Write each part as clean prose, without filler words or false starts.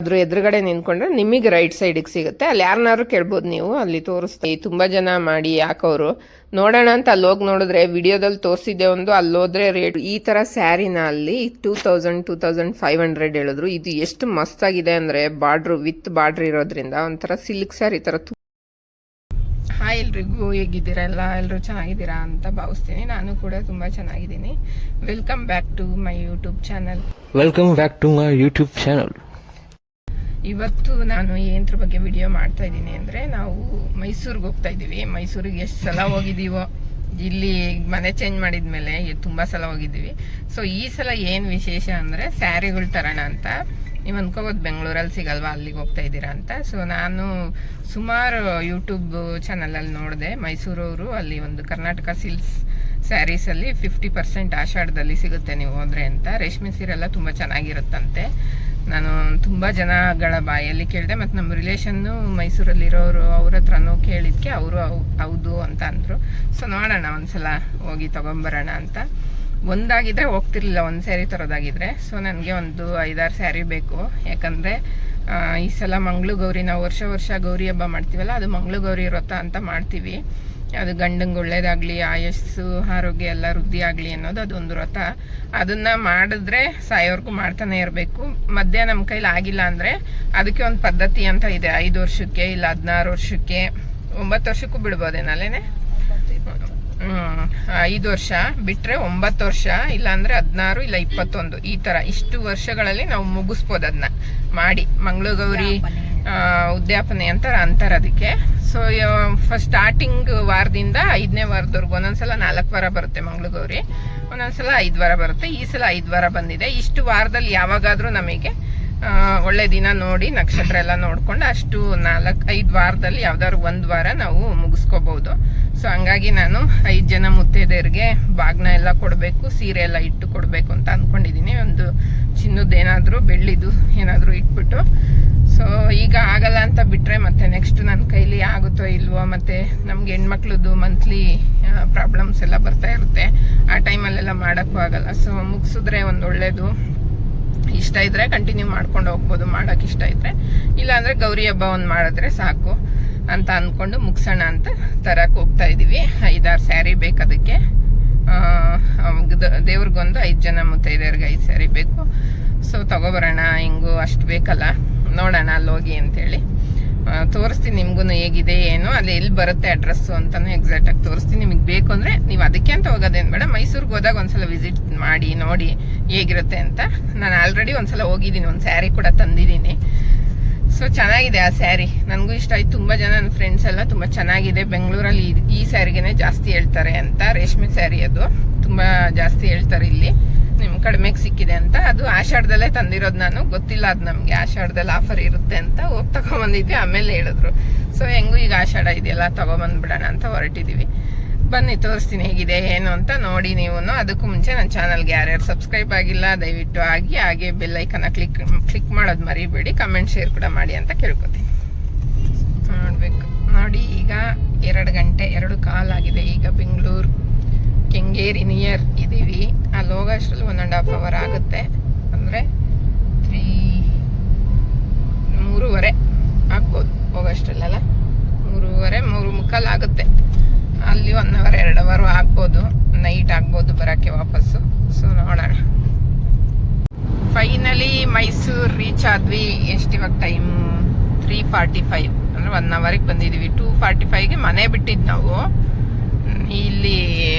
ಅದ್ರ ಎದುರುಗಡೆ ನಿಂತ್ಕೊಂಡ್ರೆ ನಿಮಗೆ ರೈಟ್ ಸೈಡಿಗೆ ಸಿಗುತ್ತೆ. ಅಲ್ಲಿ ಯಾರನ್ನಾರು ಕೇಳ್ಬೋದು ನೀವು, ಅಲ್ಲಿ ತೋರಿಸ್ತೀವಿ. ತುಂಬ ಜನ ಮಾಡಿ ಯಾಕವರು ನೋಡೋಣ ಅಂತ ಅಲ್ಲಿ ಹೋಗಿ ನೋಡಿದ್ರೆ ವಿಡಿಯೋದಲ್ಲಿ ತೋರಿಸಿದ್ದೆ ಒಂದು, ಅಲ್ಲಿ ಹೋದ್ರೆ ರೇಟ್ ಈ ಥರ ಸ್ಯಾರಿನ ಅಲ್ಲಿ 2500 ಹೇಳಿದ್ರು. ಇದು ಎಷ್ಟು ಮಸ್ತಾಗಿದೆ ಅಂದರೆ ಬಾರ್ಡ್ರು ವಿತ್ ಬಾರ್ಡ್ರ್ ಇರೋದ್ರಿಂದ ಒಂಥರ ಸಿಲ್ಕ್ ಸ್ಯಾರಿ ಥರ. ಹಾಯ್ ಎಲ್ರಿಗೂ, ಹೇಗಿದ್ದೀರಾ ಎಲ್ಲರೂ ಚೆನ್ನಾಗಿದ್ದೀರಾ ಅಂತ ಭಾವಿಸ್ತೀನಿ. ನಾನು ಕೂಡ ತುಂಬ ಚೆನ್ನಾಗಿದ್ದೀನಿ. Welcome back to my YouTube channel. ಇವತ್ತು ನಾನು ಏನರ ಬಗ್ಗೆ ವಿಡಿಯೋ ಮಾಡ್ತಾ ಇದ್ದೀನಿ ಅಂದರೆ, ನಾವು ಮೈಸೂರಿಗೆ ಹೋಗ್ತಾ ಇದ್ದೀವಿ. ಮೈಸೂರಿಗೆ ಎಷ್ಟು ಸಲ ಹೋಗಿದ್ದೀವೋ, ಇಲ್ಲಿ ಮನೆ ಚೇಂಜ್ ಮಾಡಿದ್ಮೇಲೆ ತುಂಬ ಸಲ ಹೋಗಿದ್ದೀವಿ. ಸೊ ಈ ಸಲ ಏನು ವಿಶೇಷ ಅಂದರೆ ಸ್ಯಾರಿಗಳು ತರೋಣ ಅಂತ. ನೀವು ಅನ್ಕೋಬೋದು ಬೆಂಗಳೂರಲ್ಲಿ ಸಿಗಲ್ವಾ, ಅಲ್ಲಿಗೆ ಹೋಗ್ತಾ ಇದ್ದೀರಾ ಅಂತ. ಸೊ ನಾನು ಸುಮಾರು ಯೂಟ್ಯೂಬ್ ಚಾನಲಲ್ಲಿ ನೋಡಿದೆ, ಮೈಸೂರವರು ಅಲ್ಲಿ ಒಂದು ಕರ್ನಾಟಕ ಸಿಲ್ಕ್ಸ್ ಸ್ಯಾರೀಸಲ್ಲಿ 50% ಆಷಾಢದಲ್ಲಿ ಸಿಗುತ್ತೆ ನೀವು ಹೋದ್ರೆ ಅಂತ. ರೇಷ್ಮೆ ಸೀರೆಲ್ಲ ತುಂಬ ಚೆನ್ನಾಗಿರುತ್ತಂತೆ. ನಾನು ತುಂಬ ಜನಗಳ ಬಾಯಲ್ಲಿ ಕೇಳಿದೆ, ಮತ್ತು ನಮ್ಮ ರಿಲೇಷನ್ನು ಮೈಸೂರಲ್ಲಿರೋರು ಅವ್ರ ಹತ್ರನೂ ಕೇಳಿದ್ಕೆ ಅವರು ಹೌದು ಅಂತ ಅಂದರು. ಸೊ ನೋಡೋಣ ಒಂದ್ಸಲ ಹೋಗಿ ತೊಗೊಂಬರೋಣ ಅಂತ. ಒಂದಾಗಿದ್ರೆ ಹೋಗ್ತಿರ್ಲಿಲ್ಲ, ಒಂದು ಸ್ಯಾರಿ ತರೋದಾಗಿದ್ರೆ. ಸೊ ನನಗೆ ಒಂದು 5-6 ಸ್ಯಾರಿ ಬೇಕು. ಯಾಕಂದರೆ ಈ ಸಲ ಮಂಗಳು ಗೌರಿ, ನಾವು ವರ್ಷ ಗೌರಿ ಹಬ್ಬ ಮಾಡ್ತೀವಲ್ಲ, ಅದು ಮಂಗಳು ಗೌರಿ ವ್ರತ ಅಂತ ಮಾಡ್ತೀವಿ. ಅದು ಗಂಡಂಗೆ ಒಳ್ಳೇದಾಗಲಿ, ಆಯಸ್ಸು ಆರೋಗ್ಯ ಎಲ್ಲ ವೃದ್ಧಿ ಆಗಲಿ ಅನ್ನೋದು ಅದೊಂದು ವ್ರತ. ಅದನ್ನು ಮಾಡಿದ್ರೆ ಸಾಯೋವರೆಗೂ ಮಾಡ್ತಾನೆ ಇರಬೇಕು. ಮಧ್ಯ ನಮ್ಮ ಕೈಲಿ ಆಗಿಲ್ಲ ಅಂದರೆ ಅದಕ್ಕೆ ಒಂದು ಪದ್ಧತಿ ಅಂತ ಇದೆ. 5 ವರ್ಷಕ್ಕೆ, ಇಲ್ಲ 16 ವರ್ಷಕ್ಕೆ, 9 ವರ್ಷಕ್ಕೂ ಬಿಡ್ಬೋದೇನಲ್ಲೇನೆ. 5 ವರ್ಷ ಬಿಟ್ಟರೆ 9 ವರ್ಷ, ಇಲ್ಲ ಅಂದರೆ 16, ಇಲ್ಲ 21, ಈ ಥರ ಇಷ್ಟು ವರ್ಷಗಳಲ್ಲಿ ನಾವು ಮುಗಿಸ್ಬೋದು ಅದನ್ನ ಮಾಡಿ. ಮಂಗಳಗೌರಿ ಉದ್ಯಾಪನೆ ಅಂತಾರೆ ಅದಕ್ಕೆ. ಸೊ ಫಸ್ಟ್ ಸ್ಟಾರ್ಟಿಂಗ್ ವಾರದಿಂದ 5ನೇ ವಾರದವರೆಗೂ, ಒಂದೊಂದ್ಸಲ 4 ವಾರ ಬರುತ್ತೆ ಮಂಗಳಗೌರಿ, ಒಂದೊಂದ್ಸಲ 5 ವಾರ ಬರುತ್ತೆ. ಈ ಸಲ 5 ವಾರ ಬಂದಿದೆ. ಇಷ್ಟು ವಾರದಲ್ಲಿ ಯಾವಾಗಾದರೂ ನಮಗೆ ಒಳ್ಳೆ ದಿನ ನೋಡಿ ನಕ್ಷತ್ರ ಎಲ್ಲ ನೋಡ್ಕೊಂಡು ಅಷ್ಟು 4-5 ವಾರದಲ್ಲಿ ಯಾವ್ದಾದ್ರು 1 ವಾರ ನಾವು ಮುಗಿಸ್ಕೋಬಹುದು. ಸೊ ಹಂಗಾಗಿ ನಾನು 5 ಜನ ಮುತ್ತೈದೆಯರಿಗೆ ಬಾಗ್ನ ಎಲ್ಲ ಕೊಡಬೇಕು, ಸೀರೆ ಎಲ್ಲ ಇಟ್ಟು ಕೊಡಬೇಕು ಅಂತ ಅಂದ್ಕೊಂಡಿದ್ದೀನಿ. ಒಂದು ಚಿನ್ನದ್ದೇನಾದರೂ, ಬೆಳ್ಳಿದು ಏನಾದರೂ ಇಟ್ಬಿಟ್ಟು. ಸೊ ಈಗ ಆಗಲ್ಲ ಅಂತ ಬಿಟ್ಟರೆ ಮತ್ತೆ ನೆಕ್ಸ್ಟ್ ನನ್ನ ಕೈಲಿ ಆಗುತ್ತೋ ಇಲ್ವೋ, ಮತ್ತು ನಮ್ಗೆ ಹೆಣ್ಮಕ್ಳದ್ದು ಮಂತ್ಲಿ ಪ್ರಾಬ್ಲಮ್ಸ್ ಎಲ್ಲ ಬರ್ತಾ ಇರುತ್ತೆ. ಆ ಟೈಮಲ್ಲೆಲ್ಲ ಮಾಡೋಕ್ಕೂ ಆಗಲ್ಲ. ಸೊ ಮುಗಿಸಿದ್ರೆ ಒಂದು ಒಳ್ಳೇದು. ಇಷ್ಟ ಇದ್ರೆ ಕಂಟಿನ್ಯೂ ಮಾಡ್ಕೊಂಡು ಹೋಗ್ಬೋದು, ಮಾಡೋಕೆ ಇಷ್ಟ ಇದ್ರೆ. ಇಲ್ಲಾಂದರೆ ಗೌರಿ ಹಬ್ಬ ಒಂದು ಮಾಡಿದ್ರೆ ಸಾಕು ಅಂತ ಅಂದ್ಕೊಂಡು ಮುಗಿಸೋಣ ಅಂತ ತರಕ್ಕೆ ಹೋಗ್ತಾ ಇದ್ದೀವಿ. 5-6 ಸ್ಯಾರಿ ಬೇಕು ಅದಕ್ಕೆ. ದೇವ್ರಿಗೊಂದು 5 ಜನ ಮುತ್ತೈದೆಯರಿಗೆ 5 ಸ್ಯಾರಿ ಬೇಕು. ಸೊ ತಗೊಬರೋಣ, ಹಿಂಗೂ ಅಷ್ಟು ಬೇಕಲ್ಲ, ನೋಡೋಣ ಅಲ್ಲಿ ಹೋಗಿ ಅಂತೇಳಿ ತೋರಿಸ್ತೀನಿ ನಿಮ್ಗೂ ಹೇಗಿದೆ ಏನು, ಅಲ್ಲಿ ಎಲ್ಲಿ ಬರುತ್ತೆ ಅಡ್ರೆಸ್ಸು ಅಂತಾನು ಎಕ್ಸಾಕ್ಟಾಗಿ ತೋರಿಸ್ತೀನಿ. ನಿಮಗೆ ಬೇಕು ಅಂದರೆ ನೀವು ಅದಕ್ಕೆ ಅಂತ ಹೋಗೋದೇನು ಬೇಡ, ಮೈಸೂರಿಗೆ ಹೋದಾಗ ಒಂದ್ಸಲ ವಿಸಿಟ್ ಮಾಡಿ ನೋಡಿ ಹೇಗಿರುತ್ತೆ ಅಂತ. ನಾನು ಆಲ್ರೆಡಿ ಒಂದ್ಸಲ ಹೋಗಿದ್ದೀನಿ, ಒಂದು ಸ್ಯಾರಿ ಕೂಡ ತಂದಿದ್ದೀನಿ. ಸೊ ಚೆನ್ನಾಗಿದೆ ಆ ಸ್ಯಾರಿ, ನನಗೂ ಇಷ್ಟ ಆಯ್ತು. ತುಂಬ ಜನ ನನ್ನ ಫ್ರೆಂಡ್ಸ್ ಎಲ್ಲ ತುಂಬ ಚೆನ್ನಾಗಿದೆ, ಬೆಂಗಳೂರಲ್ಲಿ ಈ ಸ್ಯಾರಿಗೆನೆ ಜಾಸ್ತಿ ಹೇಳ್ತಾರೆ ಅಂತ. ರೇಷ್ಮೆ ಸ್ಯಾರಿ ಅದು ತುಂಬ ಜಾಸ್ತಿ ಹೇಳ್ತಾರೆ ಇಲ್ಲಿ, ನಿಮ್ ಕಡಿಮೆಗೆ ಸಿಕ್ಕಿದೆ ಅಂತ. ಅದು ಆಷಾಢದಲ್ಲೇ ತಂದಿರೋದು, ನಾನು ಗೊತ್ತಿಲ್ಲ ಅದು ನಮ್ಗೆ ಆಷಾಢದಲ್ಲಿ ಆಫರ್ ಇರುತ್ತೆ ಅಂತ. ಹೋಗಿ ತಗೊಂಬಂದಿದ್ವಿ, ಆಮೇಲೆ ಹೇಳಿದ್ರು. ಸೊ ಹೆಂಗೂ ಈಗ ಆಷಾಢ ಇದೆಯಲ್ಲ, ತಗೊಂಬಂದ್ಬಿಡೋಣ ಅಂತ ಹೊರಟಿದೀವಿ. ಬನ್ನಿ ತೋರಿಸ್ತೀನಿ ಹೇಗಿದೆ ಏನು ಅಂತ ನೋಡಿ ನೀವು. ಅದಕ್ಕೂ ಮುಂಚೆ ನನ್ನ ಚಾನಲ್ಗೆ ಯಾರ್ಯಾರು ಸಬ್ಸ್ಕ್ರೈಬ್ ಆಗಿಲ್ಲ ದಯವಿಟ್ಟು ಆಗಿ, ಹಾಗೆ ಬೆಲ್ ಐಕನ್ನ ಕ್ಲಿಕ್ ಮಾಡೋದು ಮರಿಬೇಡಿ. ಕಮೆಂಟ್ ಶೇರ್ ಕೂಡ ಮಾಡಿ ಅಂತ ಕೇಳ್ಕೊತೀನಿ. ನೋಡ್ಬೇಕು ನೋಡಿ, ಈಗ 2 ಗಂಟೆ 2:15 ಆಗಿದೆ. ಈಗ ಬೆಂಗಳೂರು ಕೆಂಗೇರಿ ನಿಯರ್ ಇದ್ದೀವಿ. ಅಲ್ಲಿ ಹೋಗೋಷ್ಟರಲ್ಲಿ 1.5 ಅವರ್ ಆಗುತ್ತೆ. ಅಂದರೆ 3:30 ಆಗ್ಬೋದು ಹೋಗೋಷ್ಟರಲ್ಲೆಲ್ಲ. 3:30, 3:45 ಆಗುತ್ತೆ. ಅಲ್ಲಿ 1 ಅವರ್ 2 ಅವರ್ ಆಗ್ಬೋದು, ನೈಟ್ ಆಗ್ಬೋದು ಬರೋಕ್ಕೆ ವಾಪಸ್ಸು. ಸೊ ನೋಡೋಣ. ಫೈನಲಿ ಮೈಸೂರು ರೀಚ್ ಆದ್ವಿ. ಎಷ್ಟು ಇವಾಗ ಟೈಮು? 3:45, ಅಂದರೆ 1 ಅವರಿಗೆ ಬಂದಿದ್ದೀವಿ. 2:45ಗೆ ಮನೆ ಬಿಟ್ಟಿದ್ದು ನಾವು. ಇಲ್ಲಿ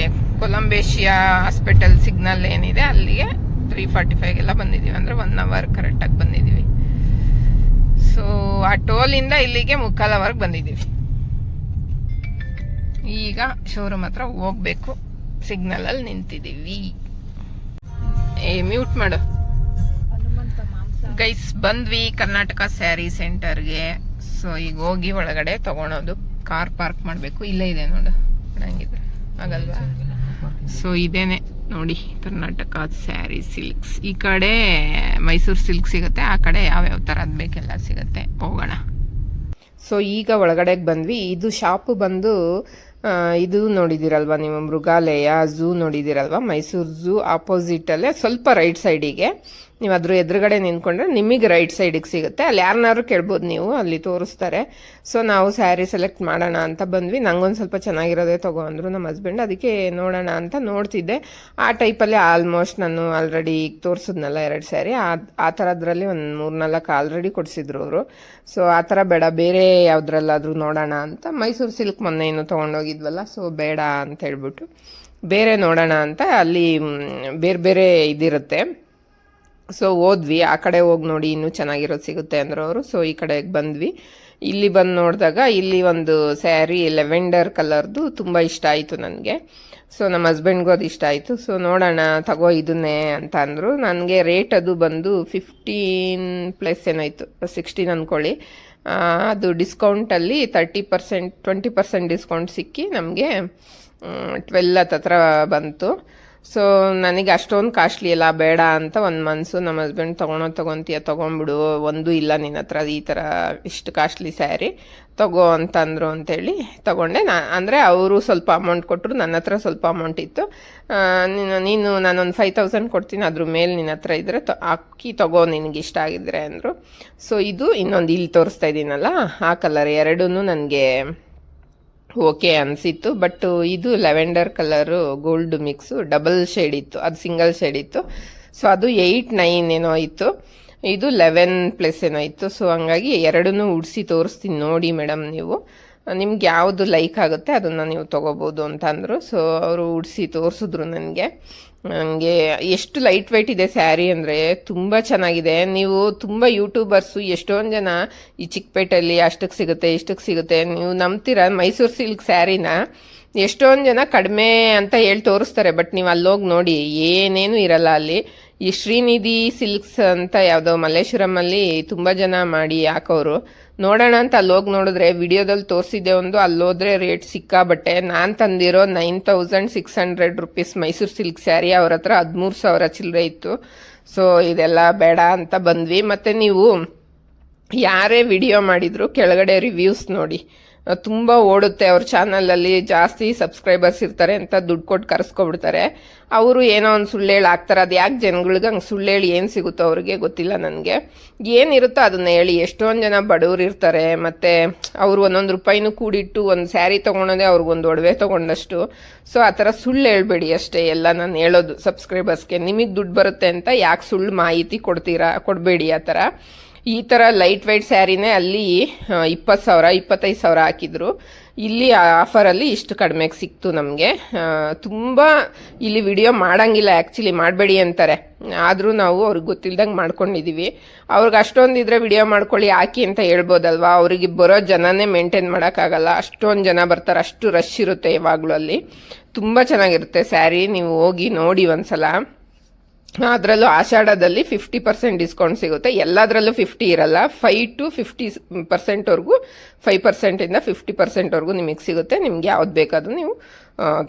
ಕೊಲಂಬೇಶಿಯಾ ಹಾಸ್ಪಿಟಲ್ ಸಿಗ್ನಲ್ ಏನಿದೆ ಅಲ್ಲಿಗೆ 3:45ಗೆಲ್ಲ ಬಂದಿದ್ದೀವಿ. ಅಂದರೆ 1 ಅವರ್ ಕರೆಕ್ಟಾಗಿ ಬಂದಿದ್ದೀವಿ. ಸೊ ಆ ಟೋಲಿಂದ ಇಲ್ಲಿಗೆ 3/4 ಅವರ್ಗೆ ಬಂದಿದ್ದೀವಿ. ಈಗ ಶೋರೂಮ್ ಹತ್ರ ಹೋಗ್ಬೇಕು, ಸಿಗ್ನಲಲ್ಲಿ ನಿಂತಿದ್ದೀವಿ. ಮ್ಯೂಟ್ ಮಾಡು ಗೈಸ್. ಬಂದ್ವಿ ಕರ್ನಾಟಕ ಸ್ಯಾರಿ ಸೆಂಟರ್ಗೆ. ಸೊ ಈಗ ಹೋಗಿ ಒಳಗಡೆ ತಗೊಳೋದು. ಕಾರ್ ಪಾರ್ಕ್ ಮಾಡಬೇಕು. ಇಲ್ಲೇ ಇದೆ ನೋಡು, ಹಂಗಿದ್ರೆ ಆಗಲ್ವಾ? ಸೊ ಇದೇನೆ ನೋಡಿ, ಕರ್ನಾಟಕ ಸ್ಯಾರಿ ಸಿಲ್ಕ್ಸ್. ಈ ಕಡೆ ಮೈಸೂರು ಸಿಲ್ಕ್ ಸಿಗುತ್ತೆ, ಆ ಕಡೆ ಯಾವ್ಯಾವ ಥರದ್ದು ಬೇಕೆಲ್ಲ ಸಿಗುತ್ತೆ. ಹೋಗೋಣ. ಸೊ ಈಗ ಒಳಗಡೆಗೆ ಬಂದ್ವಿ. ಇದು ಶಾಪು ಬಂದು ಇದು ನೋಡಿದಿರಲ್ವಾ ನೀವು, ಮೃಗಾಲಯ ಝೂ ನೋಡಿದಿರಲ್ವಾ, ಮೈಸೂರು ಝೂ ಆಪೋಸಿಟಲ್ಲೇ ಸ್ವಲ್ಪ ರೈಟ್ ಸೈಡಿಗೆ ನೀವು ಅದ್ರ ಎದುರುಗಡೆ ನಿಂತ್ಕೊಂಡ್ರೆ ನಿಮಗೆ ರೈಟ್ ಸೈಡಿಗೆ ಸಿಗುತ್ತೆ. ಅಲ್ಲಿ ಯಾರನ್ನಾರು ಕೇಳ್ಬೋದು ನೀವು, ಅಲ್ಲಿ ತೋರಿಸ್ತಾರೆ. ಸೊ ನಾವು ಸ್ಯಾರಿ ಸೆಲೆಕ್ಟ್ ಮಾಡೋಣ ಅಂತ ಬಂದ್ವಿ. ನಂಗೊಂದು ಸ್ವಲ್ಪ ಚೆನ್ನಾಗಿರೋದೇ ತಗೋ ಅಂದರು ನಮ್ಮ ಹಸ್ಬೆಂಡ್. ಅದಕ್ಕೆ ನೋಡೋಣ ಅಂತ ನೋಡ್ತಿದ್ದೆ. ಆ ಟೈಪಲ್ಲಿ ಆಲ್ಮೋಸ್ಟ್ ನಾನು ಆಲ್ರೆಡಿ ಈಗ ತೋರಿಸಿದ್ನಲ್ಲ 2 ಸ್ಯಾರಿ, ಆ ಥರದ್ರಲ್ಲಿ ಒಂದು 3-4 ಆಲ್ರೆಡಿ ಕೊಡಿಸಿದ್ರು ಅವರು. ಸೊ ಆ ಥರ ಬೇಡ, ಬೇರೆ ಯಾವುದ್ರಲ್ಲಾದರೂ ನೋಡೋಣ ಅಂತ. ಮೈಸೂರು ಸಿಲ್ಕ್ ಮೊನ್ನೆ ಏನು ತೊಗೊಂಡೋಗಿದ್ವಲ್ಲ, ಸೊ ಬೇಡ ಅಂತ ಹೇಳ್ಬಿಟ್ಟು ಬೇರೆ ನೋಡೋಣ ಅಂತ ಅಲ್ಲಿ ಬೇರೆ ಬೇರೆ ಇದಿರುತ್ತೆ. ಸೊ ಹೋದ್ವಿ, ಆ ಕಡೆ ಹೋಗಿ ನೋಡಿ ಇನ್ನೂ ಚೆನ್ನಾಗಿರೋದು ಸಿಗುತ್ತೆ ಅಂದರು ಅವರು. ಸೊ ಈ ಕಡೆಗೆ ಬಂದ್ವಿ. ಇಲ್ಲಿ ಬಂದು ನೋಡಿದಾಗ ಇಲ್ಲಿ ಒಂದು ಸ್ಯಾರಿ ಲೆವೆಂಡರ್ ಕಲರ್ದು ತುಂಬ ಇಷ್ಟ ಆಯಿತು ನನಗೆ. ಸೊ ನಮ್ಮ ಹಸ್ಬೆಂಡ್ಗೂ ಅದು ಇಷ್ಟ ಆಯಿತು. ಸೊ ನೋಡೋಣ ತಗೋ ಇದನ್ನೇ ಅಂತ ಅಂದರು. ನನಗೆ ರೇಟ್ ಅದು ಬಂದು 15+ ಏನಾಯಿತು, 16 ಅಂದ್ಕೊಳ್ಳಿ. ಅದು ಡಿಸ್ಕೌಂಟಲ್ಲಿ 30%, 20% ಡಿಸ್ಕೌಂಟ್ ಸಿಕ್ಕಿ ನಮಗೆ 12 ಹತ್ರ ಬಂತು. ಸೊ ನನಗೆ ಅಷ್ಟೊಂದು ಕಾಸ್ಟ್ಲಿ ಎಲ್ಲ ಬೇಡ ಅಂತ ಒಂದು ಮನಸ್ಸು. ನಮ್ಮ ಹಸ್ಬೆಂಡ್ ತೊಗೊಂತೀಯ ತೊಗೊಂಡ್ಬಿಡು, ಒಂದು ಇಲ್ಲ ನಿನ್ನ ಹತ್ರ ಈ ಥರ ಇಷ್ಟು ಕಾಸ್ಟ್ಲಿ ಸ್ಯಾರಿ ತಗೋ ಅಂತಂದರು ಅಂತೇಳಿ ತೊಗೊಂಡೆ. ಅಂದರೆ ಅವರು ಸ್ವಲ್ಪ ಅಮೌಂಟ್ ಕೊಟ್ಟರು, ನನ್ನ ಹತ್ರ ಸ್ವಲ್ಪ ಅಮೌಂಟ್ ಇತ್ತು. ನೀನು ನಾನೊಂದು 5000 ಕೊಡ್ತೀನಿ, ಅದ್ರ ಮೇಲೆ ನಿನ್ನ ಹತ್ರ ಇದ್ದರೆ ಹಾಕಿ ತಗೋ ನಿನಗೆ ಇಷ್ಟ ಆಗಿದ್ರೆ ಅಂದರು. ಸೊ ಇದು ಇನ್ನೊಂದು ಇಲ್ಲಿ ತೋರಿಸ್ತಾ ಇದ್ದೀನಲ್ಲ ಆ ಕಲರ್, ಎರಡೂ ನನಗೆ ಓಕೆ ಅನಿಸಿತ್ತು. ಬಟ್ ಇದು lavender colour gold mix double shade ಇತ್ತು, ಅದು ಸಿಂಗಲ್ ಶೇಡ್ ಇತ್ತು. ಸೊ ಅದು 8-9 ಏನೋ ಇತ್ತು, ಇದು 11+ ಏನೋ ಇತ್ತು. ಸೊ ಹಂಗಾಗಿ ಎರಡನ್ನೂ ಉಡಿಸಿ ತೋರಿಸ್ತೀನಿ ನೋಡಿ ಮೇಡಮ್, ನೀವು ನಿಮ್ಗೆ ಯಾವುದು ಲೈಕ್ ಆಗುತ್ತೆ ಅದನ್ನು ನೀವು ತೊಗೋಬೋದು ಅಂತ ಅಂದರು. ಸೊ ಅವರು ಉಡಿಸಿ ತೋರಿಸಿದ್ರು ನನಗೆ ಎಷ್ಟು ಲೈಟ್ ವೆಯ್ಟ್ ಇದೆ ಸ್ಯಾರಿ ಅಂದರೆ ತುಂಬ ಚೆನ್ನಾಗಿದೆ. ನೀವು ತುಂಬ ಯೂಟ್ಯೂಬರ್ಸು ಎಷ್ಟೊಂದು ಜನ ಈ ಚಿಕ್ಕಪೇಟೆಯಲ್ಲಿ ಅಷ್ಟಕ್ಕೆ ಸಿಗುತ್ತೆ ಇಷ್ಟಕ್ಕೆ ಸಿಗುತ್ತೆ, ನೀವು ನಂಬ್ತೀರ? ಮೈಸೂರು ಸಿಲ್ಕ್ ಸ್ಯಾರಿನ ಎಷ್ಟೊಂದು ಜನ ಕಡಿಮೆ ಅಂತ ಹೇಳಿ ತೋರಿಸ್ತಾರೆ. ಬಟ್ ನೀವು ಅಲ್ಲೋಗಿ ನೋಡಿ ಏನೇನು ಇರಲ್ಲ ಅಲ್ಲಿ. ಈ ಶ್ರೀನಿಧಿ ಸಿಲ್ಕ್ಸ್ ಅಂತ ಯಾವುದೋ ಮಲ್ಲೇಶ್ವರಮಲ್ಲಿ ತುಂಬ ಜನ ಮಾಡಿ ಹಾಕೋರು. ನೋಡೋಣ ಅಂತ ಅಲ್ಲೋಗಿ ನೋಡಿದ್ರೆ ವಿಡಿಯೋದಲ್ಲಿ ತೋರಿಸಿದ್ದೆ ಒಂದು, ಅಲ್ಲೋದ್ರೆ ರೇಟ್ ಸಿಕ್ಕಾಬಟ್ಟೆ. ನಾನು ತಂದಿರೋ 9600 ರುಪೀಸ್ ಮೈಸೂರು ಸಿಲ್ಕ್ ಸ್ಯಾರಿ ಅವ್ರ ಹತ್ರ 13,000 ಚಿಲ್ಲರೆ ಇತ್ತು. ಸೊ ಇದೆಲ್ಲ ಬೇಡ ಅಂತ ಬಂದ್ವಿ. ಮತ್ತು ನೀವು ಯಾರೇ ವಿಡಿಯೋ ಮಾಡಿದ್ರು ಕೆಳಗಡೆ ರಿವ್ಯೂಸ್ ನೋಡಿ, ತುಂಬ ಓಡುತ್ತೆ. ಅವ್ರ ಚಾನಲಲ್ಲಿ ಜಾಸ್ತಿ ಸಬ್ಸ್ಕ್ರೈಬರ್ಸ್ ಇರ್ತಾರೆ ಅಂತ ದುಡ್ಡು ಕೊಟ್ಟು ಕರೆಸ್ಕೊಬಿಡ್ತಾರೆ. ಅವರು ಏನೋ ಒಂದು ಸುಳ್ಳೇಳು ಹಾಕ್ತಾರೆ. ಅದು ಯಾಕೆ ಜನಗಳಿಗೆ ಹಂಗೆ ಸುಳ್ಳೇಳು ಏನು ಸಿಗುತ್ತೋ ಅವ್ರಿಗೆ ಗೊತ್ತಿಲ್ಲ. ನನಗೆ ಏನಿರುತ್ತೋ ಅದನ್ನ ಹೇಳಿ. ಎಷ್ಟೊಂದು ಜನ ಬಡವ್ರು ಇರ್ತಾರೆ, ಮತ್ತು ಅವರು 1 ರೂಪಾಯಿನೂ ಕೂಡಿಟ್ಟು ಒಂದು ಸ್ಯಾರಿ ತೊಗೊಳೋದೇ ಅವ್ರಿಗೊಂದು ಒಡವೆ ತೊಗೊಂಡಷ್ಟು. ಸೊ ಆ ಥರ ಸುಳ್ಳು ಹೇಳ್ಬೇಡಿ ಅಷ್ಟೇ. ಎಲ್ಲ ನಾನು ಹೇಳೋದು ಸಬ್ಸ್ಕ್ರೈಬರ್ಸ್ಗೆ, ನಿಮಗೆ ದುಡ್ಡು ಬರುತ್ತೆ ಅಂತ ಯಾಕೆ ಸುಳ್ಳು ಮಾಹಿತಿ ಕೊಡಬೇಡಿ. ಆ ಥರ ಈ ಥರ ಲೈಟ್ ವೆಯ್ಟ್ ಸ್ಯಾರಿನೇ ಅಲ್ಲಿ 20,000 25,000 ಹಾಕಿದ್ರು. ಇಲ್ಲಿ ಆಫರಲ್ಲಿ ಇಷ್ಟು ಕಡಿಮೆಗೆ ಸಿಕ್ತು ನಮಗೆ. ತುಂಬ ಇಲ್ಲಿ ವಿಡಿಯೋ ಮಾಡೋಂಗಿಲ್ಲ ಆ್ಯಕ್ಚುಲಿ, ಮಾಡಬೇಡಿ ಅಂತಾರೆ. ಆದರೂ ನಾವು ಅವ್ರಿಗೆ ಗೊತ್ತಿಲ್ದಂಗೆ ಮಾಡ್ಕೊಂಡಿದ್ದೀವಿ. ಅವ್ರಿಗೆ ಅಷ್ಟೊಂದಿದ್ರೆ ವಿಡಿಯೋ ಮಾಡ್ಕೊಳ್ಳಿ ಹಾಕಿ ಅಂತ ಹೇಳ್ಬೋದಲ್ವಾ. ಅವ್ರಿಗೆ ಬರೋ ಜನನೇ ಮೇಂಟೈನ್ ಮಾಡೋಕ್ಕಾಗಲ್ಲ, ಅಷ್ಟೊಂದು ಜನ ಬರ್ತಾರೆ, ಅಷ್ಟು ರಶ್ ಇರುತ್ತೆ ಯಾವಾಗಲೂ ಅಲ್ಲಿ. ತುಂಬ ಚೆನ್ನಾಗಿರುತ್ತೆ ಸ್ಯಾರಿ, ನೀವು ಹೋಗಿ ನೋಡಿ ಒಂದ್ಸಲ. ಅದರಲ್ಲೂ ಆಷಾಢದಲ್ಲಿ 50% ಡಿಸ್ಕೌಂಟ್ ಸಿಗುತ್ತೆ. ಎಲ್ಲದರಲ್ಲೂ 50 ಇರಲ್ಲ, 5 to 50%ವರೆಗೂ, 5%ಇಂದ 50%ವರೆಗೂ ನಿಮಗೆ ಸಿಗುತ್ತೆ. ನಿಮ್ಗೆ ಯಾವ್ದು ಬೇಕಾದ್ರೂ ನೀವು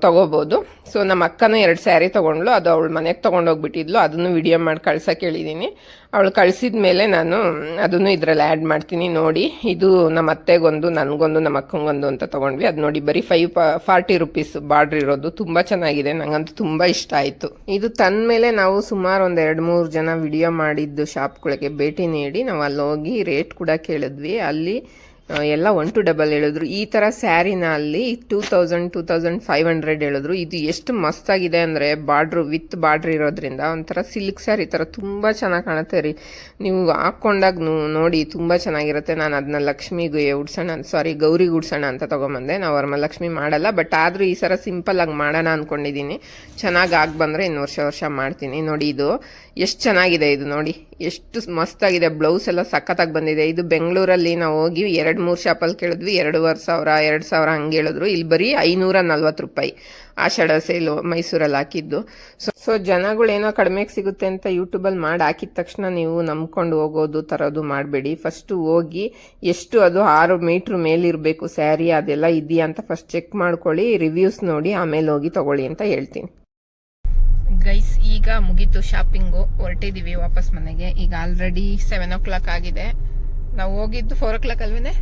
ತೊಗೋಬೋದು. ಸೊ ನಮ್ಮ ಅಕ್ಕನೂ 2 ಸ್ಯಾರಿ ತೊಗೊಂಡ್ಲು, ಅದು ಅವಳು ಮನೆಗೆ ತೊಗೊಂಡೋಗ್ಬಿಟ್ಟಿದ್ಲು. ಅದನ್ನು ವಿಡಿಯೋ ಮಾಡಿ ಕಳ್ಸೋಕೆ ಹೇಳಿದ್ದೀನಿ. ಅವಳು ಕಳಿಸಿದ ಮೇಲೆ ನಾನು ಅದನ್ನು ಇದರಲ್ಲಿ ಆ್ಯಡ್ ಮಾಡ್ತೀನಿ ನೋಡಿ. ಇದು ನಮ್ಮ ಅತ್ತೆಗೊಂದು, ನನಗೊಂದು, ನಮ್ಮ ಅಕ್ಕಂಗೊಂದು ಅಂತ ತೊಗೊಂಡ್ವಿ. ಅದು ನೋಡಿ ಬರೀ 540 ರುಪೀಸ್ ಬಾರ್ಡ್ರ್ ಇರೋದು, ತುಂಬ ಚೆನ್ನಾಗಿದೆ. ನನಗಂತೂ ತುಂಬ ಇಷ್ಟ ಆಯಿತು. ಇದು ತಂದ ಮೇಲೆ ನಾವು ಸುಮಾರು ಒಂದು 2-3 ಜನ ವಿಡಿಯೋ ಮಾಡಿದ್ದು ಶಾಪ್ಗಳಿಗೆ ಭೇಟಿ ನೀಡಿ ನಾವು ಅಲ್ಲಿ ಹೋಗಿ ರೇಟ್ ಕೂಡ ಕೇಳಿದ್ವಿ. ಅಲ್ಲಿ ಎಲ್ಲ 1 to 2 ಹೇಳಿದ್ರು. ಈ ಥರ ಸ್ಯಾರಿನ ಅಲ್ಲಿ 2,500 ಹೇಳಿದ್ರು. ಇದು ಎಷ್ಟು ಮಸ್ತಾಗಿದೆ ಅಂದರೆ ಬಾರ್ಡ್ರು ವಿತ್ ಬಾರ್ಡ್ರ್ ಇರೋದ್ರಿಂದ ಒಂಥರ ಸಿಲ್ಕ್ ಸ್ಯಾರಿ ಥರ ತುಂಬ ಚೆನ್ನಾಗಿ ಕಾಣುತ್ತೆ ರೀ. ನೀವು ಹಾಕ್ಕೊಂಡಾಗ ನೋಡಿ ತುಂಬ ಚೆನ್ನಾಗಿರುತ್ತೆ. ನಾನು ಅದನ್ನ ಲಕ್ಷ್ಮಿಗೆ ಗೌರಿಗೆ ಉಡ್ಸೋಣ ಅಂತ ತೊಗೊಂಬಂದೆ. ನಾವು ವರಮಹಾಲಕ್ಷ್ಮಿ ಮಾಡಲ್ಲ, ಬಟ್ ಆದರೂ ಈ ಸಲ ಸಿಂಪಲ್ಲಾಗಿ ಮಾಡೋಣ ಅಂದ್ಕೊಂಡಿದ್ದೀನಿ. ಚೆನ್ನಾಗಿ ಆಗಿ ಬಂದರೆ ಇನ್ನು ವರ್ಷ ಮಾಡ್ತೀನಿ. ನೋಡಿ ಇದು ಎಷ್ಟು ಚೆನ್ನಾಗಿದೆ, ಇದು ನೋಡಿ ಎಷ್ಟು ಮಸ್ತಾಗಿದೆ. ಬ್ಲೌಸ್ ಎಲ್ಲ ಸಖತ್ತಾಗಿ ಬಂದಿದೆ. ಇದು ಬೆಂಗಳೂರಲ್ಲಿ ನಾವು ಹೋಗಿ 2-3 ಶಾಪಲ್ಲಿ ಕೇಳಿದ್ವಿ, 2,500 2,000 ಹಂಗೆ ಹೇಳಿದ್ರು. ಇಲ್ಲಿ ಬರೀ 540 ರೂಪಾಯಿ ಆಷಾಢ ಸೇಲು ಮೈಸೂರಲ್ಲಿ ಹಾಕಿದ್ದು. ಸೊ ಜನಗಳೇನೋ ಕಡಿಮೆಗೆ ಸಿಗುತ್ತೆ ಅಂತ ಯೂಟ್ಯೂಬಲ್ಲಿ ಮಾಡಿ ಹಾಕಿದ ತಕ್ಷಣ ನೀವು ನಂಬ್ಕೊಂಡು ಹೋಗೋದು ತರೋದು ಮಾಡಬೇಡಿ. ಫಸ್ಟು ಹೋಗಿ ಎಷ್ಟು ಅದು 6 ಮೀಟ್ರ್ ಮೇಲಿರಬೇಕು ಸ್ಯಾರಿ, ಅದೆಲ್ಲ ಇದೆಯಾ ಅಂತ ಫಸ್ಟ್ ಚೆಕ್ ಮಾಡ್ಕೊಳ್ಳಿ, ರಿವ್ಯೂಸ್ ನೋಡಿ ಆಮೇಲೆ ಹೋಗಿ ತಗೊಳ್ಳಿ ಅಂತ ಹೇಳ್ತೀನಿ. ಗೈಸ್ ಈಗ ಮುಗೀತು ಶಾಪಿಂಗು, ಹೊರಟಿದ್ದೀವಿ ವಾಪಸ್ ಮನೆಗೆ. ಈಗ ಆಲ್ರೆಡಿ 7 o'clock ಆಗಿದೆ. ನಾವು ಹೋಗಿದ್ದು 4 o'clock ಅಲ್ವೇನೆ,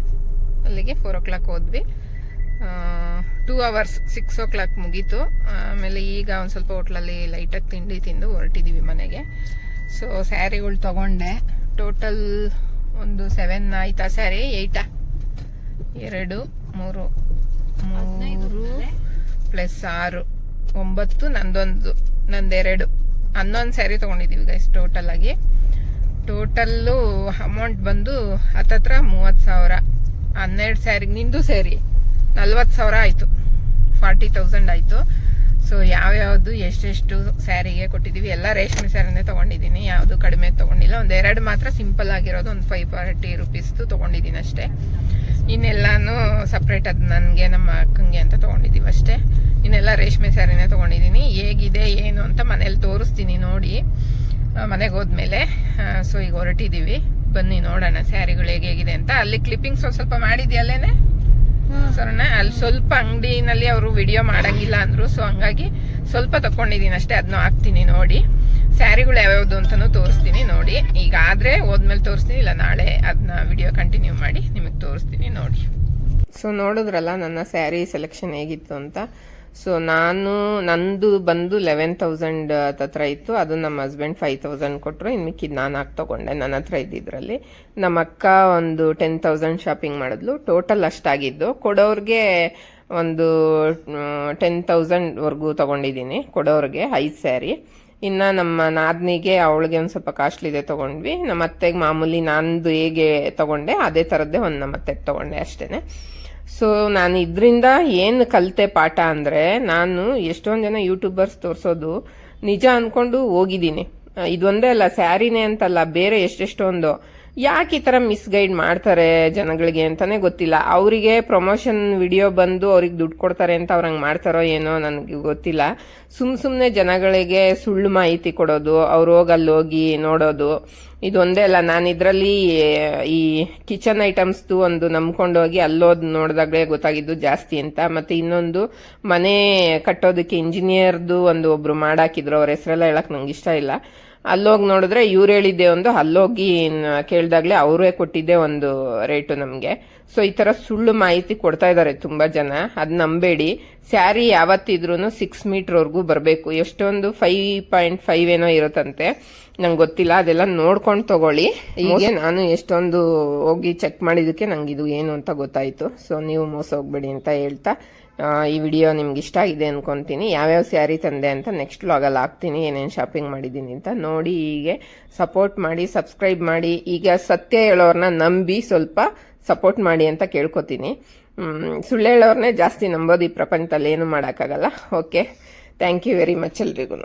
ಅಲ್ಲಿಗೆ 4 o'clock ಹೋದ್ವಿ. 2 hours 6 o'clock ಮುಗೀತು. ಆಮೇಲೆ ಈಗ ಒಂದು ಸ್ವಲ್ಪ ಹೋಟ್ಲಲ್ಲಿ ಲೈಟಾಗಿ ತಿಂಡಿ ತಿಂದು ಹೊರಟಿದ್ದೀವಿ ಮನೆಗೆ. ಸೊ ಸ್ಯಾರಿಗಳು ತಗೊಂಡೆ. ಟೋಟಲ್ ಒಂದು 7 ಆಯ್ತಾ ಸ್ಯಾರಿ? 8 2 3 ಪ್ಲಸ್ 6 9 ನಂದೊಂದು 2 11 ಸ್ಯಾರಿ ತೊಗೊಂಡಿದ್ದೀವಿ ಗೈಸ್ ಟೋಟಲ್ ಆಗಿ. ಟೋಟಲ್ಲು ಅಮೌಂಟ್ ಬಂದು ಹತ್ತತ್ರ 30,000. 12 ಸ್ಯಾರಿಗೆ ನಿಂದು ಸೇರಿ 40,000 ಆಯಿತು. 40,000 ಆಯಿತು. ಸೊ ಯಾವ್ಯಾವುದು ಎಷ್ಟೆಷ್ಟು ಸ್ಯಾರಿಗೆ ಕೊಟ್ಟಿದ್ದೀವಿ ಎಲ್ಲ ರೇಷ್ಮೆ ಸ್ಯಾರಿನೇ ತೊಗೊಂಡಿದ್ದೀನಿ, ಯಾವುದು ಕಡಿಮೆ ತೊಗೊಂಡಿಲ್ಲ. 2 ಮಾತ್ರ ಸಿಂಪಲ್ ಆಗಿರೋದು ಒಂದು 540 ರುಪೀಸ್ದು ತೊಗೊಂಡಿದ್ದೀನಿ ಅಷ್ಟೇ. ಇನ್ನೆಲ್ಲಾನು ಸಪ್ರೇಟ್ ಅದು ನನಗೆ ನಮ್ಮ ಅಕ್ಕಂಗೆ ಅಂತ ತೊಗೊಂಡಿದ್ದೀವಿ ಅಷ್ಟೇ. ಇನ್ನೆಲ್ಲ ರೇಷ್ಮೆ ಸ್ಯಾರಿನೇ ತೊಗೊಂಡಿದ್ದೀನಿ. ಹೇಗಿದೆ ಏನು ಅಂತ ಮನೇಲಿ ತೋರಿಸ್ತೀನಿ ನೋಡಿ ಮನೆಗೆ ಹೋದ್ಮೇಲೆ. ಸೊ ಈಗ ಹೊರಟಿದ್ದೀವಿ, ಬನ್ನಿ ನೋಡೋಣ ಸ್ಯಾರಿಗಳು ಹೇಗಿದೆ ಅಂತ. ಅಲ್ಲಿ ಕ್ಲಿಪ್ಪಿಂಗ್ಸ್ ಸ್ವಲ್ಪ ಮಾಡಿದ್ಯಲ್ಲೇನೆ ಸರಣ, ಅಲ್ಲಿ ಸ್ವಲ್ಪ ಅಂಗಡಿನಲ್ಲಿ ಅವರು ವಿಡಿಯೋ ಮಾಡಂಗಿಲ್ಲ ಅಂದ್ರು. ಸೊ ಹಂಗಾಗಿ ಸ್ವಲ್ಪ ತಕೊಂಡಿದ್ದೀನಿ ಅಷ್ಟೇ, ಅದನ್ನ ಹಾಕ್ತೀನಿ ನೋಡಿ. ಸ್ಯಾರಿಗಳು ಯಾವ್ಯಾವ್ದು ಅಂತಾನು ತೋರಿಸ್ತೀನಿ ನೋಡಿ. ಈಗ ಆದ್ರೆ ಹೋದ್ಮೇಲೆ ತೋರಿಸ್ತೀನಿ, ಇಲ್ಲ ನಾಳೆ ಅದನ್ನ ವಿಡಿಯೋ ಕಂಟಿನ್ಯೂ ಮಾಡಿ ನಿಮಗೆ ತೋರಿಸ್ತೀನಿ ನೋಡಿ. ಸೊ ನೋಡಿದ್ರಲ್ಲ ನನ್ನ ಸ್ಯಾರಿ ಸೆಲೆಕ್ಷನ್ ಹೇಗಿತ್ತು ಅಂತ. ಸೊ ನಂದು ಬಂದು 11,000 ಹತ್ರ ಇತ್ತು. ಅದು ನಮ್ಮ ಹಸ್ಬೆಂಡ್ 5,000 ಕೊಟ್ಟರು. ಇನ್ನು ಮಿಕ್ಕಿದ್ದು ನಾನು ಹಾಕಿ ತಗೊಂಡೆ ನನ್ನ ಹತ್ರ ಇದ್ದಿದ್ರಲ್ಲಿ. ನಮ್ಮ ಅಕ್ಕ ಒಂದು 10,000 ಶಾಪಿಂಗ್ ಮಾಡಿದ್ಲು. ಟೋಟಲ್ ಅಷ್ಟಾಗಿದ್ದು. ಕೊಡೋರ್ಗೆ ಒಂದು 10,000 ತಗೊಂಡಿದ್ದೀನಿ ಕೊಡೋರ್ಗೆ 5 ಸ್ಯಾರಿ. ಇನ್ನು ನಮ್ಮ ನಾದ್ನಿಗೆ ಅವಳಿಗೆ ಒಂದು ಸ್ವಲ್ಪ ಕಾಸ್ಟ್ಲಿದೆ ತೊಗೊಂಡ್ವಿ. ನಮ್ಮ ಅತ್ತೆಗೆ ಮಾಮೂಲಿ ನಂದು ಹೇಗೆ ತೊಗೊಂಡೆ ಅದೇ ಥರದ್ದೇ ಒಂದು ನಮ್ಮ ಅತ್ತೆಗೆ ತೊಗೊಂಡೆ ಅಷ್ಟೇ. ಸೊ ನಾನು ಇದರಿಂದ ಏನು ಕಲಿತೆ ಪಾಠ ಅಂದರೆ, ನಾನು ಎಷ್ಟೊಂದು ಜನ ಯೂಟ್ಯೂಬರ್ಸ್ ತೋರಿಸೋದು ನಿಜ ಅಂದ್ಕೊಂಡು ಹೋಗಿದ್ದೀನಿ. ಇದೊಂದೇ ಅಲ್ಲ, ಸ್ಯಾರಿನೇ ಅಂತಲ್ಲ, ಬೇರೆ ಎಷ್ಟೆಷ್ಟೊಂದು ಯಾಕೆ ಈ ಥರ ಮಿಸ್ಗೈಡ್ ಮಾಡ್ತಾರೆ ಜನಗಳಿಗೆ ಅಂತಾನೆ ಗೊತ್ತಿಲ್ಲ. ಅವರಿಗೆ ಪ್ರಮೋಷನ್ ವಿಡಿಯೋ ಬಂದು ಅವ್ರಿಗೆ ದುಡ್ಡು ಕೊಡ್ತಾರೆ ಅಂತ ಅವ್ರು ಹಂಗೆ ಮಾಡ್ತಾರೋ ಏನೋ ನನಗೆ ಗೊತ್ತಿಲ್ಲ. ಸುಮ್ಮನೆ ಜನಗಳಿಗೆ ಸುಳ್ಳು ಮಾಹಿತಿ ಕೊಡೋದು, ಅವ್ರು ಅಲ್ಲಿ ಹೋಗಿ ನೋಡೋದು. ಇದೊಂದೇ ಅಲ್ಲ, ನಾನು ಇದರಲ್ಲಿ ಈ ಕಿಚನ್ ಐಟಮ್ಸ್ದು ಒಂದು ನಂಬ್ಕೊಂಡೋಗಿ ಅಲ್ಲೋದು ನೋಡಿದಾಗಲೇ ಗೊತ್ತಾಗಿದ್ದು ಜಾಸ್ತಿ ಅಂತ. ಮತ್ತೆ ಇನ್ನೊಂದು ಮನೆ ಕಟ್ಟೋದಕ್ಕೆ ಇಂಜಿನಿಯರ್ದು ಒಬ್ರು ಮಾಡಾಕಿದ್ರು, ಅವ್ರ ಹೆಸರೆಲ್ಲ ಹೇಳಕ್ ನಂಗೆ ಇಷ್ಟ ಇಲ್ಲ. ಅಲ್ಲೋಗಿ ನೋಡಿದ್ರೆ ಇವ್ರು ಹೇಳಿದ್ದೆ ಒಂದು, ಅಲ್ಲೋಗಿ ಕೇಳಿದಾಗಲೇ ಅವರೇ ಕೊಟ್ಟಿದ್ದೆ ಒಂದು ರೇಟು ನಮಗೆ. ಸೊ ಈ ಥರ ಸುಳ್ಳು ಮಾಹಿತಿ ಕೊಡ್ತಾ ಇದ್ದಾರೆ ತುಂಬ ಜನ, ಅದು ನಂಬೇಡಿ. ಸ್ಯಾರಿ ಯಾವತ್ತಿದ್ರೂ 6 ಮೀಟರ್ವರೆಗೂ ಬರಬೇಕು. ಎಷ್ಟೊಂದು 5.5 ಏನೋ ಇರುತ್ತಂತೆ, ನಂಗೆ ಗೊತ್ತಿಲ್ಲ, ಅದೆಲ್ಲ ನೋಡ್ಕೊಂಡು ತಗೊಳ್ಳಿ. ಹೀಗೆ ನಾನು ಎಷ್ಟೊಂದು ಹೋಗಿ ಚೆಕ್ ಮಾಡಿದ್ದಕ್ಕೆ ನಂಗೆ ಇದು ಏನು ಅಂತ ಗೊತ್ತಾಯಿತು. ಸೊ ನೀವು ಮೋಸ ಹೋಗ್ಬೇಡಿ ಅಂತ ಹೇಳ್ತಾ ಈ ವಿಡಿಯೋ ನಿಮ್ಗೆ ಇಷ್ಟ ಆಗಿದೆ ಅನ್ಕೊಂತೀನಿ. ಯಾವ್ಯಾವ ಸ್ಯಾರಿ ತಂದೆ ಅಂತ ನೆಕ್ಸ್ಟ್ ವ್ಲಾಗಲ್ಲಿ ಹಾಕ್ತೀನಿ, ಏನೇನು ಶಾಪಿಂಗ್ ಮಾಡಿದ್ದೀನಿ ಅಂತ ನೋಡಿ. ಹೀಗೆ ಸಪೋರ್ಟ್ ಮಾಡಿ, ಸಬ್ಸ್ಕ್ರೈಬ್ ಮಾಡಿ. ಈಗ ಸತ್ಯ ಹೇಳೋರ್ನ ನಂಬಿ ಸ್ವಲ್ಪ ಸಪೋರ್ಟ್ ಮಾಡಿ ಅಂತ ಕೇಳ್ಕೊತೀನಿ. ಸುಳ್ಳು ಹೇಳೋರ್ನೇ ಜಾಸ್ತಿ ನಂಬೋದು ಈ ಪ್ರಪಂಚದಲ್ಲಿ, ಏನು ಮಾಡೋಕ್ಕಾಗಲ್ಲ. Okay, thank you very much ಎಲ್ರಿಗೂ.